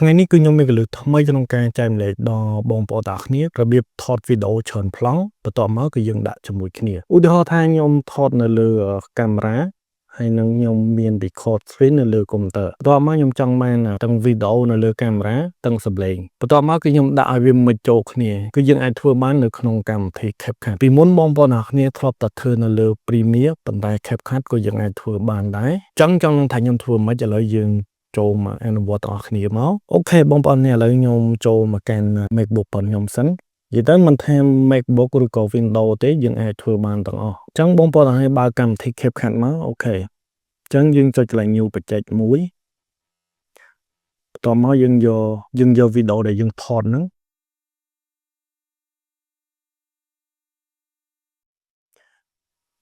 ថ្ងៃនេះគឺខ្ញុំមានគន្លឹះថ្មីក្នុងការចែករំលែកដល់បងប្អូនទាំងអស់គ្នារបៀបថតវីដេអូច្រើនប្លង់បន្ទាប់មកគឺយើងដាក់ជាមួយគ្នាឧទាហរណ៍ថាខ្ញុំថតនៅលើកាមេរ៉ាហើយនឹងខ្ញុំមាន record screen នៅលើកុំព្យូទ័របន្ទាប់មកខ្ញុំចង់បានទាំងវីដេអូនៅលើកាមេរ៉ាទាំងសំឡេងបន្ទាប់មកគឺខ្ញុំដាក់ឲ្យវាមិចចូលគ្នាគឺយើងអាចធ្វើបាននៅក្នុងកម្មវិធី CapCut ពីមុនបងប្អូនទាំងអស់គ្នាធ្លាប់តែធ្វើនៅលើ Premiere ប៉ុន្តែ CapCut ក៏យើងអាចធ្វើបានដែរអញ្ចឹងថាខ្ញុំធ្វើមិនឥឡូវយើងចូលមកអនុវត្តទាំងអស់គ្នាមកអូខេបងប្អូននេះឥឡូវខ្ញុំចូលមកកាន់ MacBook របស់ខ្ញុំសិននិយាយទៅមិនថា MacBook ឬក៏ Windows ទេយើងអាចធ្វើបានទាំងអស់អញ្ចឹងបងប្អូនឲ្យបើកម្មវិធី CapCut មកអូខេអញ្ចឹងយើងចុចកន្លែង New Project មួយបន្ទាប់មកយើងយកវីដេអូដែលយើងថតហ្នឹង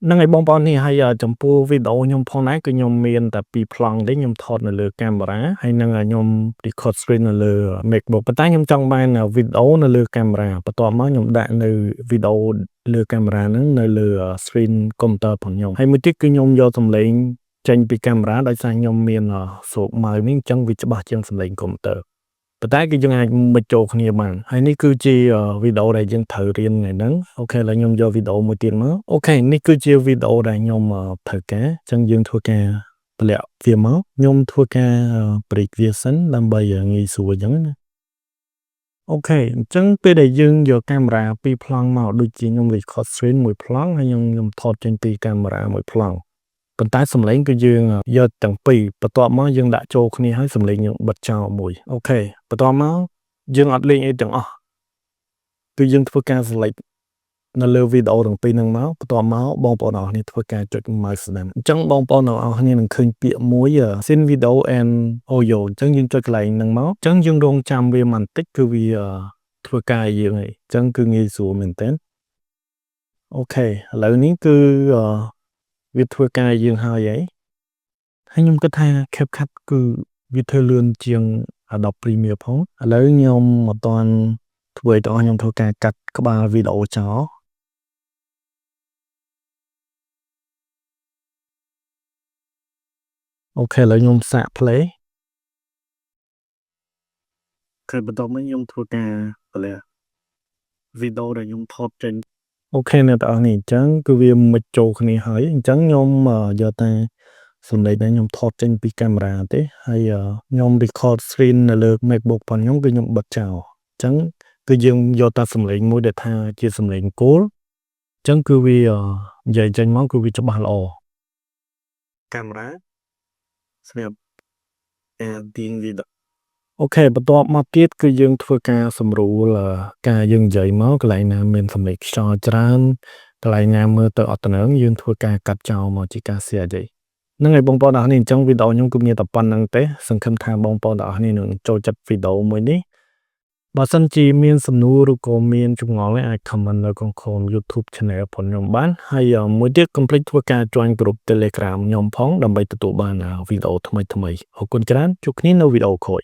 ហ្នឹងហើយបងប្អូននេះហើយចំពោះវីដេអូខ្ញុំផងដែរគឺខ្ញុំមានតែ2ប្លង់ទេខ្ញុំថតនៅលើកាមេរ៉ាហើយនឹងខ្ញុំ record screen នៅលើ MacBook ប៉ុន្តែខ្ញុំចង់បានវីដេអូនៅលើកាមេរ៉ាបន្ទាប់មកខ្ញុំដាក់នៅវីដេអូលើកាមេរ៉ាហ្នឹងនៅលើ screen កុំព្យូទ័ររបស់ខ្ញុំហើយមួយទៀតគឺខ្ញុំយកសំឡេងចេញពីកាមេរ៉ាដោយសារខ្ញុំមានស្រូបម៉ៅនេះអញ្ចឹងវាច្បាស់ជាងសំឡេងកុំព្យូទ័រប៉ុន្តែគឺយើងអាចមិចចូលគ្នាបានហើយនេះគឺជាវីដេអូដែលយើងត្រូវរៀនថ្ងៃហ្នឹងអូខេឥឡូវខ្ញុំយកវីដេអូមួយទៀតមកអូខេនេះគឺជាវីដេអូដែលខ្ញុំត្រូវការអញ្ចឹងយើងធ្វើការតម្លាក់វាមកខ្ញុំធ្វើការ break វាសិនដើម្បីងាយស្រួលអញ្ចឹងណាអូខេអញ្ចឹងពេលដែលយើងយកកាមេរ៉ាពីរប្លង់មកដូចជាខ្ញុំ record screen មួយប្លង់ហើយខ្ញុំថតចេញពីកាមេរ៉ាមួយប្លង់ប៉ុន្តែសំឡេងគឺយើងយកទាំងពីរបន្ទាប់មកយើងដាក់ចូលគ្នាហើយសំឡេងយើងបិទចោលមួយអូខេបន្ទាប់មកយើងអត់លេងអីទាំងអស់គឺយើងធ្វើការ select នៅលើវីដេអូទាំងពីរហ្នឹងមកបន្ទាប់មកបងប្អូនអរគ្នាធ្វើការចុច mouse ស្ដាំអញ្ចឹងបងប្អូនអរគ្នានឹងឃើញពាក្យមួយ Send video and audio អញ្ចឹងយើងចុចកន្លែងហ្នឹងមកអញ្ចឹងយើងរងចាំវាបន្តិចគឺវាធ្វើការឲ្យយើងហើយអញ្ចឹងគឺងាយស្រួលមែនតើអូខេឥឡូវនេះគឺវាធ្វើការយើងហើយហើយខ្ញុំគិតថា CapCut គឺវាធ្វើលឿនជាង Adobe Premiere ផងឥឡូវខ្ញុំអត់ទាន់ធ្វើឲ្យបងខ្ញុំធ្វើការកាត់ក្បាលវីដេអូចោលអូខេឥឡូវខ្ញុំសាក play គឺបន្ទាប់មកខ្ញុំធ្វើការតម្លាក់វីដេអូដែលខ្ញុំថតចេញអូខេអ្នកទាំងអស់នេះអញ្ចឹងគឺវាមិចចូលគ្នាហើយអញ្ចឹងខ្ញុំយកតែសំឡេងដែលខ្ញុំថតចេញពីកាមេរ៉ាទេហើយខ្ញុំ record screen នៅលើ MacBook របស់ខ្ញុំគឺខ្ញុំបិទចោលអញ្ចឹងគឺយើងយកតែសំឡេងមួយដែលថាជាសំឡេងគោលអញ្ចឹងគឺវានិយាយចេញមកគឺវាច្បាស់ល្អកាមេរ៉ាស្រាប់editing video អូខេបន្ទាប់មកទៀតគឺយើងធ្វើការសម្រួលការយើងនិយាយមកកន្លែងណាមានសំឡេងខ្យល់ច្រើនកន្លែងណាមើលទៅអត់តំណឹងយើងធ្វើការកាត់ចោលមកជាការស្រាយហ្នឹងហើយបងប្អូនអរគ្នាអញ្ចឹងវីដេអូខ្ញុំគឺមានតែប៉ុណ្្នឹងទេសង្ឃឹមថាបងប្អូនអរគ្នានឹងចូលចិត្តវីដេអូមួយនេះបើសិនជាមានសំណួរឬក៏មានចម្ងល់អាច comment នៅក្នុង YouTube channel របស់ខ្ញុំបានហើយមួយទៀតកុំភ្លេចធ្វើការ join group Telegram ខ្ញុំផងដើម្បីទទួលបានវីដេអូថ្មីៗអរគុណច្រើនជួបគ្នានៅវីដេអូក្រោយ